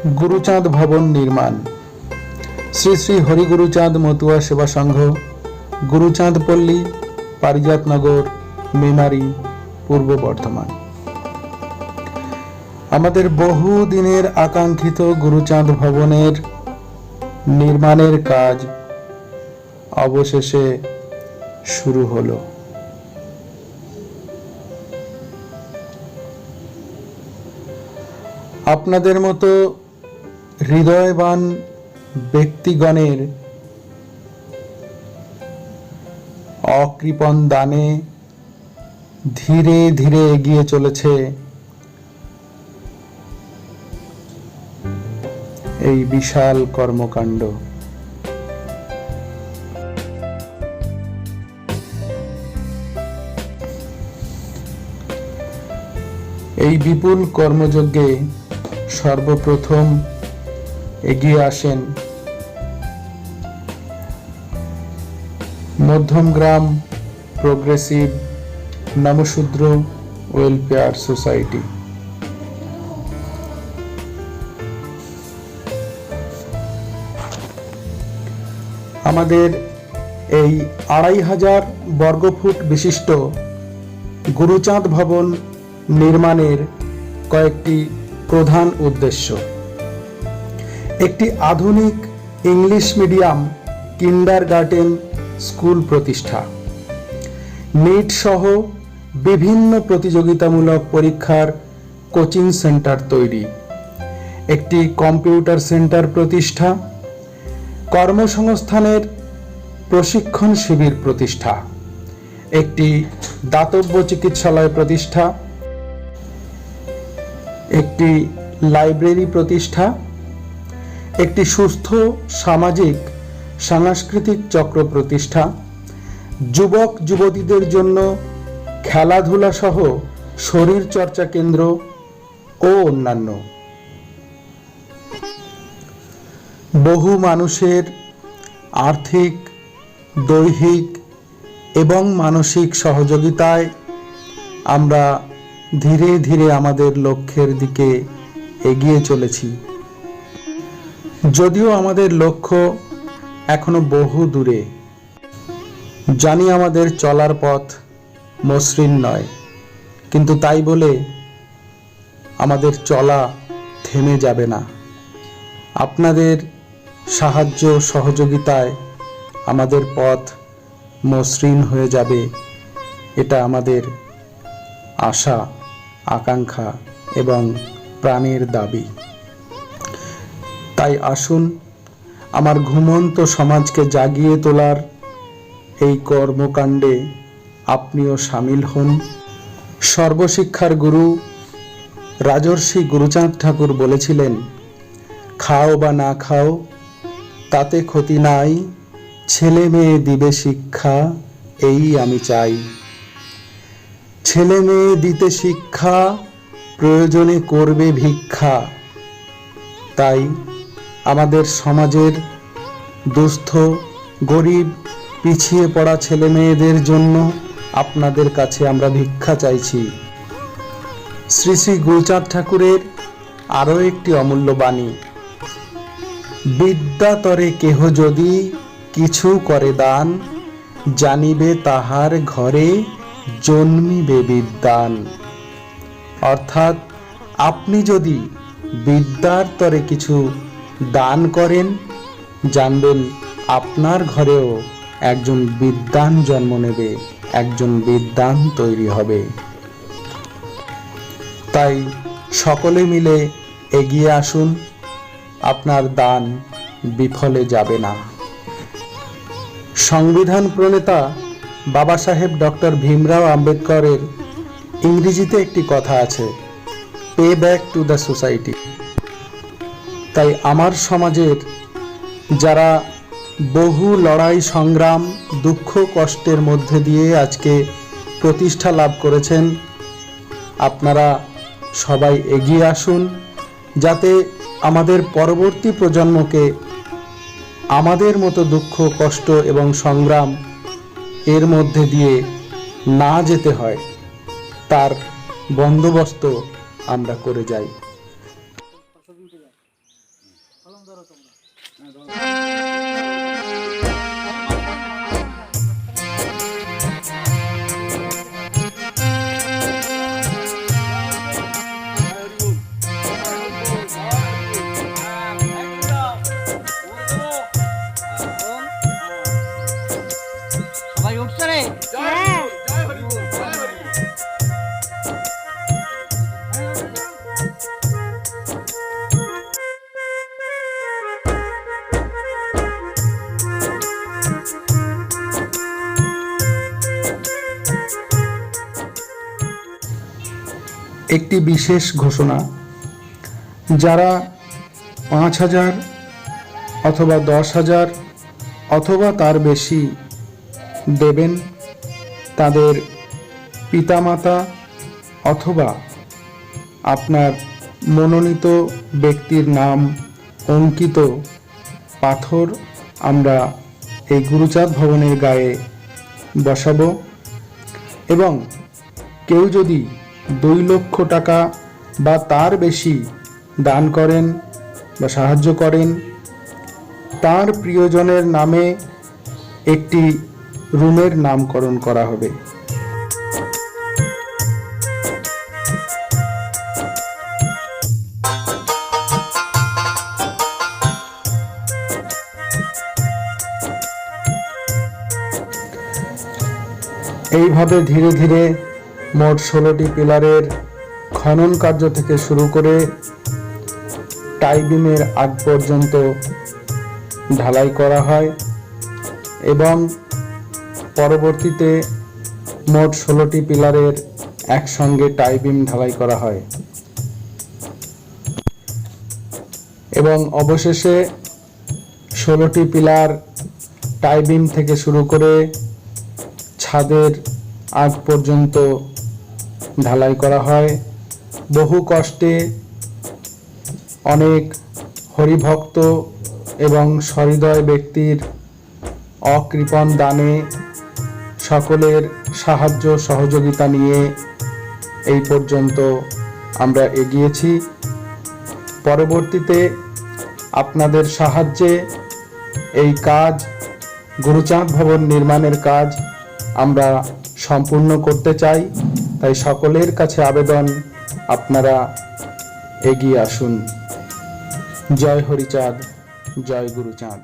গুরুচাঁদ ভবন নির্মাণ। শ্রী শ্রী হরিগুরুচাঁদ মতুয়া সেবা সংঘ, গুরুচাঁদ পল্লী, পারিজাতনগর, মেমারি, পূর্ব বর্ধমান। আমাদের বহু দিনের আকাঙ্ক্ষিত গুরুচাঁদ ভবনের নির্মাণের কাজ অবশেষে শুরু হলো। আপনাদের মতো হৃদয়বান ব্যক্তিগণের অকৃপণ দানে ধীরে ধীরে এগিয়ে চলেছে এই বিশাল কর্মকাণ্ড। এই বিপুল কর্মযজ্ঞে সর্বপ্রথম এগিয়ে আসেন Madhyamgram progressive Namasudra welfare society. আমাদের এই 2500 বর্গফুট বিশিষ্ট গুরুচাঁদ ভবন নির্মাণের কয়েকটি প্রধান উদ্দেশ্য: একটি আধুনিক ইংলিশ মিডিয়াম কিন্ডারগার্টেন স্কুল প্রতিষ্ঠা, নিট সহ বিভিন্ন প্রতিযোগিতামূলক পরীক্ষার কোচিং সেন্টার তৈরি, একটি কম্পিউটার সেন্টার প্রতিষ্ঠা, কর্মসংস্থানের প্রশিক্ষণ শিবির প্রতিষ্ঠা, একটি দাতব্য চিকিৎসালয় প্রতিষ্ঠা, একটি লাইব্রেরি প্রতিষ্ঠা, একটি সুস্থ সামাজিক সাংস্কৃতিক চক্র প্রতিষ্ঠা, যুবক যুবতীদের জন্য খেলাধুলা সহ শরীর চর্চা কেন্দ্র ও অন্যান্য। বহু মানুষের আর্থিক, দৈহিক এবং মানসিক সহযোগিতায় আমরা ধীরে ধীরে আমাদের লক্ষ্যের দিকে এগিয়ে চলেছি। যদিও আমাদের লক্ষ্য এখনো বহু দূরে, জানি আমাদের চলার পথ মসৃণ নয়, কিন্তু তাই বলে আমাদের চলা থেমে যাবে না। আপনাদের সাহায্য সহযোগিতায় আমাদের পথ মসৃণ হয়ে যাবে, এটা আমাদের আশা, আকাঙ্ক্ষা এবং প্রাণের দাবি। তাই আসুন আমার ঘুমন্ত সমাজকে জাগিয়ে তোলার এই কর্মকাণ্ডে আপনিও সামিল হন। সর্বশিক্ষার গুরু রাজর্ষি গুরুচাঁদ ঠাকুর বলেছিলেন, খাও বা না খাও তাতে ক্ষতি নাই, ছেলে মেয়ে দিবে শিক্ষা এই আমি চাই। ছেলে মেয়ে দিতে শিক্ষা, প্রয়োজনে করবে ভিক্ষা। তাই আমাদের সমাজের দুস্থ, গরিব, পিছিয়ে পড়া ছেলে মেয়েদের জন্য আপনাদের কাছে আমরা ভিক্ষা চাইছি। শ্রী শ্রী গুরুচাঁদ ঠাকুরের আরও একটি অমূল্য বাণী, বিদ্যা তরে কেহ যদি কিছু করে দান, জানিবে তাহার ঘরে জন্মিবে বিদ্যান। অর্থাৎ আপনি যদি বিদ্যার তরে কিছু দান করেন, জানবেন আপনার ঘরেও একজন বিদ্বান জন্ম নেবে, একজন বিদ্বান তৈরি হবে। তাই সকলে মিলে এগিয়ে আসুন, আপনার দান বিফলে যাবে না। সংবিধান প্রণেতা বাবা সাহেব ডক্টর ভীমরাও আম্বেদকরের ইংরেজিতে একটি কথা আছে, pay back to the society. তাই আমার সমাজের যারা বহু লড়াই সংগ্রাম, দুঃখ কষ্টের মধ্যে দিয়ে আজকে প্রতিষ্ঠা লাভ করেছেন, আপনারা সবাই এগিয়ে আসুন, যাতে আমাদের পরবর্তী প্রজন্মকে আমাদের মতো দুঃখ কষ্ট এবং সংগ্রাম এর মধ্যে দিয়ে না যেতে হয়, তার বন্দোবস্ত আমরা করে যাই। সবাই উঠছে রে? একটি বিশেষ ঘোষণা, যারা 5,000 অথবা 10,000 অথবা তার বেশি দেবেন, তাদের পিতামাতা অথবা আপনার মনোনীত ব্যক্তির নাম অঙ্কিত পাথর আমরা এই গুরুচাঁদ ভবনের গায়ে বসাবো। এবং কেউ যদি 2 লক্ষ টাকা বা তার বেশি দান করেন বা সাহায্য করেন, তার প্রিয়জনের নামে একটি রুমের নামকরণ করা হবে। এইভাবে ধীরে ধীরে মোট 16টি পিলারের খনন কার্য থেকে শুরু করে টাই বিমের আগ পর্যন্ত ঢালাই করা হয় এবং পরবর্তীতে মোট 16টি পিলারের একসঙ্গে টাই বিম ঢালাই করা হয় এবং অবশেষে 16টি পিলার টাই বিম থেকে শুরু করে ছাদের আগ পর্যন্ত ঢালাই করা হয়। বহু কষ্টে অনেক হরিভক্ত এবং সহৃদয় ব্যক্তির অকৃপণ দানে সকলের সাহায্য সহযোগিতা নিয়ে এই পর্যন্ত আমরা এগিয়েছি। পরবর্তীতে আপনাদের সাহায্যে এই কাজ, গুরুচাঁদ ভবন নির্মাণের কাজ আমরা সম্পূর্ণ করতে চাই। তাই সকলের কাছে আবেদন, আপনারা এগিয়ে আসুন। জয় হরিচাঁদ, জয় গুরুচাঁদ।